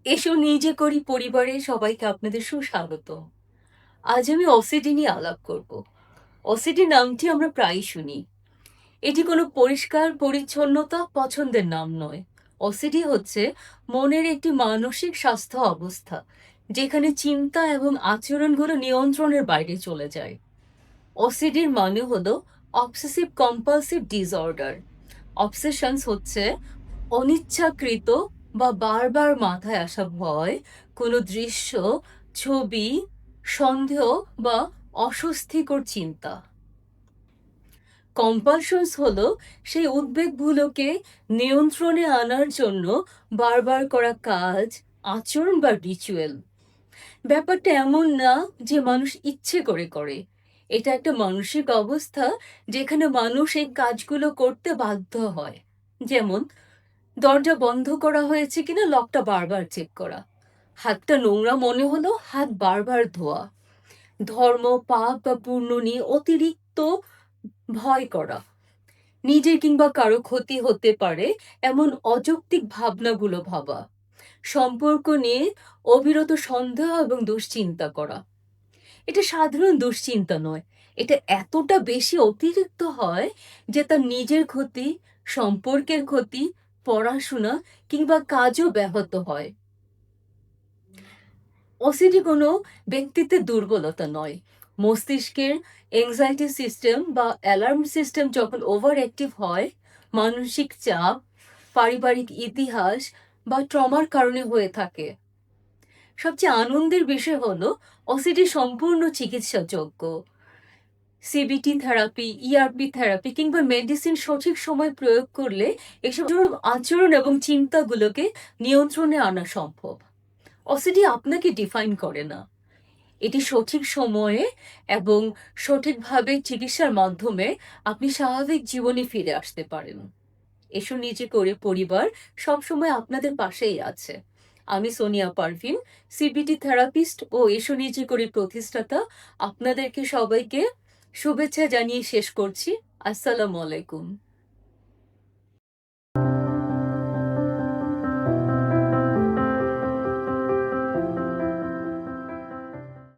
এসো নিজে করি পরিবারে সবাইকে আপনাদের সুস্বাগত। আজ আমি অসিডি নিয়ে আলাপ করব। অসিডি নামটি আমরা প্রায়ই শুনি। এটি কোনো পরিষ্কার পরিচ্ছন্নতা পছন্দের নাম নয়। অসিডি হচ্ছে মনের একটি মানসিক স্বাস্থ্য অবস্থা, যেখানে চিন্তা এবং আচরণগুলো নিয়ন্ত্রণের বাইরে চলে যায়। অসিডির মানে হলো অবসেসিভ কম্পালসিভ ডিসঅর্ডার। অবসেশনস হচ্ছে অনিচ্ছাকৃত বা বারবার মাথায় আসা ভয়, কোনো দৃশ্য, ছবি, সন্দেহ বা অস্বস্তিকর চিন্তা। কম্পালশনস হলো সেই উদ্বেগগুলোকে নিয়ন্ত্রণে আনার জন্য বারবার করা কাজ, আচরণ বা রিচুয়াল। ব্যাপারটা এমন না যে মানুষ ইচ্ছে করে করে। এটা একটা মানসিক অবস্থা যেখানে মানুষ এই কাজগুলো করতে বাধ্য হয়। যেমন দরজা বন্ধ করা হয়েছে কিনা লকটা বারবার চেক করা, হাতটা নোংরা মনে হলো হাত বারবার ধোয়া, ধর্ম, পাপ বা পুণ্য নিয়ে অতিরিক্ত ভয় করা, নিজের কিংবা কারো ক্ষতি হতে পারে এমন অযৌক্তিক ভাবনাগুলো ভাবা, সম্পর্ক নিয়ে অবিরত সন্দেহ এবং দুশ্চিন্তা করা। এটা সাধারণ দুশ্চিন্তা নয়, এটা এতটা বেশি অতিরিক্ত হয় যে তার নিজের ক্ষতি, সম্পর্কের ক্ষতি, পড়াশোনা কিংবা কাজও ব্যাহত হয়। ওসিডি কোনো ব্যক্তিত্বের দুর্বলতা নয়। মস্তিষ্কের এংজাইটি সিস্টেম বা অ্যালার্ম সিস্টেম যখন ওভার অ্যাক্টিভ হয়, মানসিক চাপ, পারিবারিক ইতিহাস বা ট্রমার কারণে হয়ে থাকে। সবচেয়ে আনন্দের বিষয় হলো ওসিডি সম্পূর্ণ চিকিৎসাযোগ্য। সিবিটি থেরাপি, ইআরপি থেরাপি কিংবা মেডিসিন সঠিক সময় প্রয়োগ করলে এসব আচরণ এবং চিন্তাগুলোকে নিয়ন্ত্রণে আনা সম্ভব। ওসিডি আপনাকে ডিফাইন করে না। এটি সঠিক সময়ে এবং সঠিকভাবে চিকিৎসার মাধ্যমে আপনি স্বাভাবিক জীবনে ফিরে আসতে পারেন। এসো নিজে করে পরিবার সবসময় আপনাদের পাশেই আছে। আমি সোনিয়া পারভিন, সিবিটি থেরাপিস্ট ও এসো নিজে করে প্রতিষ্ঠাতা। আপনাদেরকে সবাইকে শুভেচ্ছা জানিয়ে শেষ করছি। আসসালামু আলাইকুম।